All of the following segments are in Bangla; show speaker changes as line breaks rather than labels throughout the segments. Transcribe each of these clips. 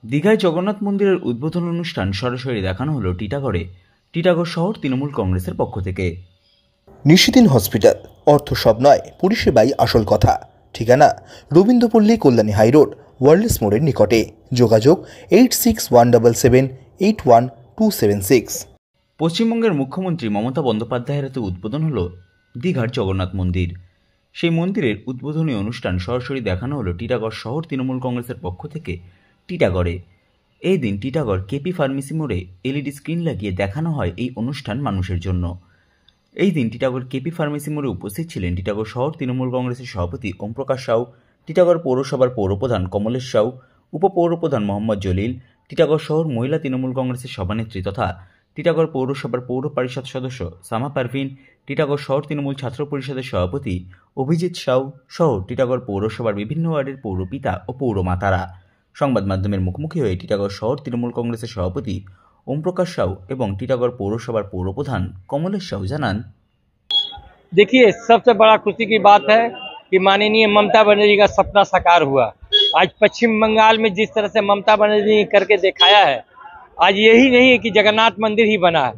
দীঘায় জগন্নাথ মন্দিরের উদ্বোধন অনুষ্ঠান সরাসরি দেখানো হলো টিটাগড় শহর তৃণমূল কংগ্রেসের পক্ষ থেকে।
নিশিদিন হসপিটাল, অর্থ সব নয়, পরিষেবাই আসল কথা। ঠিকানা রবীন্দ্রপল্লী, কল্যাণী হাইরোড, ওয়ার্ল্ডস মোড়ের নিকটে। যোগাযোগ 8617781276।
পশ্চিমবঙ্গের মুখ্যমন্ত্রী মমতা বন্দ্যোপাধ্যায়ের হাতে উদ্বোধন হলো দীঘার জগন্নাথ মন্দির। সেই মন্দিরের উদ্বোধনী অনুষ্ঠান সরাসরি দেখানো হলো টিটাগড় শহর তৃণমূল কংগ্রেসের পক্ষ থেকে টিটাগড়ে। এই দিন টিটাগড় কেপি ফার্মেসি মোড়ে এলইডি স্ক্রিন লাগিয়ে দেখানো হয় এই অনুষ্ঠান মানুষের জন্য। এই দিন টিটাগড় কেপি ফার্মেসি মোড়ে উপস্থিত ছিলেন টিটাগড় শহর তৃণমূল কংগ্রেসের সভাপতি ওমপ্রকাশ সাউ, টিটাগড় পৌরসভার পৌরপ্রধান কমলেশ সাউ, উপপৌরপ্রধান মোহাম্মদ জলিল, টিটাগড় শহর মহিলা তৃণমূল কংগ্রেসের সভানেত্রী তথা টিটাগড় পৌরসভার পৌর পরিষদ সদস্য সামা পারভিন, টিটাগড় শহর তৃণমূল ছাত্র পরিষদের সভাপতি অভিজিৎ সাউ সহ টিটাগড় পৌরসভার বিভিন্ন ওয়ার্ডের পৌরপিতা ও পৌরমাতারা। সংবাদ মাধ্যমের মুখোমুখি হয়ে টিটাগড় শহর তৃণমূল কংগ্রেসের সভাপতি ওমপ্রকাশ সাউ এবং টিটাগড় পৌরসভার পৌরপ্রধান কমলেশ সাউ জানান,
देखिए, सबसे बड़ा खुशी की बात है कि माननीय ममता बनर्जी का सपना साकार हुआ। आज पश्चिम बंगाल में जिस तरह से ममता बनर्जी ने करके दिखाया है, आज यही नहीं है कि जगन्नाथ मंदिर ही बना है।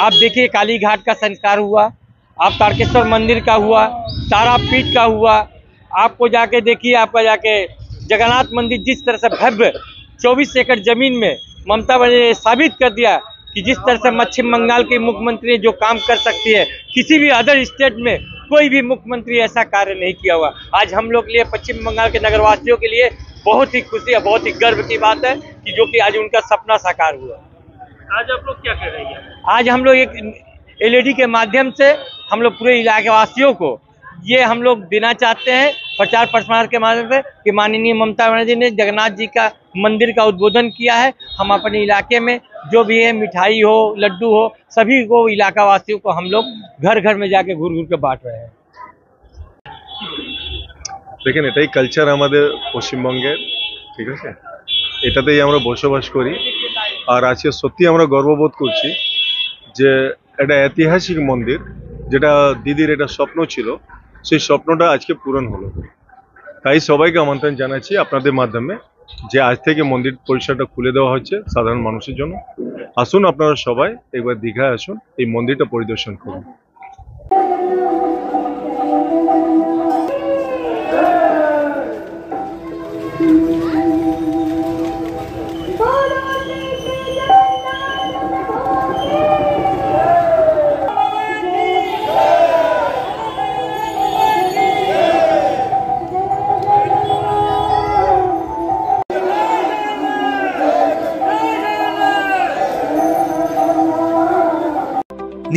आप देखिए, काली घाट का संस्कार हुआ, आप तारकेश्वर मंदिर का हुआ, तारापीठ का हुआ, आपको जाके देखिए, आपका जाके जगन्नाथ मंदिर जिस तरह से भव्य 24 एकड़ जमीन में ममता बनर्जी ने साबित कर दिया कि जिस तरह से पश्चिम बंगाल के मुख्यमंत्री जो काम कर सकती है, किसी भी अदर स्टेट में कोई भी मुख्यमंत्री ऐसा कार्य नहीं किया हुआ। आज हम लोग के लिए, पश्चिम बंगाल के नगरवासियों के लिए बहुत ही खुशी है, बहुत ही गर्व की बात है कि जो कि आज उनका सपना साकार हुआ।
आज आप लोग क्या कर रहे हैं?
आज हम लोग एक एलईडी के माध्यम से हम लोग पूरे इलाके वासियों को ये हम लोग देना चाहते हैं, प्रचार प्रसार के माध्यम से, कि माननीय ममता बनर्जी ने जगन्नाथ जी का मंदिर का उद्बोधन किया है। हम अपने इलाके में जो भी है, मिठाई हो, लड्डू हो, सभी को इलाका वासियों को हम लोग घर घर में जाके घूर घूर के बांट रहे हैं।
দেখেন, এটাই কালচার আমাদের পশ্চিমবঙ্গের, ঠিক আছে? এটাতেই আমরা বসবাস করি। আর আজকে সত্যি আমরা গর্ববোধ করছি যে এটা ঐতিহাসিক মন্দির, যেটা দিদির এটা স্বপ্ন ছিল, সেই স্বপ্নটা আজকে পূরণ হলো। তাই সবাইকে আমন্ত্রণ জানাচ্ছি আপনাদের মাধ্যমে যে আজ থেকে মন্দির পরিসরটা খুলে দেওয়া হচ্ছে সাধারণ মানুষের জন্য। আসুন আপনারা সবাই একবার দীঘায় আসুন, এই মন্দিরটা পরিদর্শন করুন।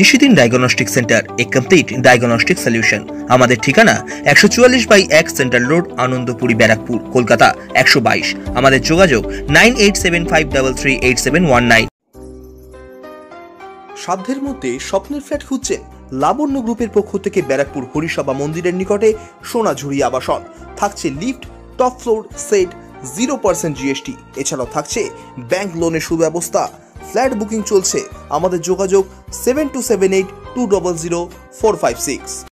নিশিদিন ডায়াগনস্টিক সেন্টার, এ কমপ্লিট ডায়াগনস্টিক সলিউশন। আমাদের ঠিকানা 144/1 সেন্ট্রাল রোড, আনন্দপুরি, ব্যারাকপুর, কলকাতা 122। আমাদের যোগাযোগ 9875338719। সাধ্যের মধ্যে স্বপ্নের ফ্ল্যাট খুঁজছেন? লাবণ্য গ্রুপের পক্ষ থেকে ব্যারাকপুর হরিসভা মন্দিরের নিকটে সোনাঝুরি আবাসন। থাকছে lift, top floor, set, 0% GST. এছাড়াও থাকছে ব্যাংক লোনের সুব্যবস্থা। ফ্ল্যাট বুকিং চলছে। আমাদের যোগাযোগ 7278200456।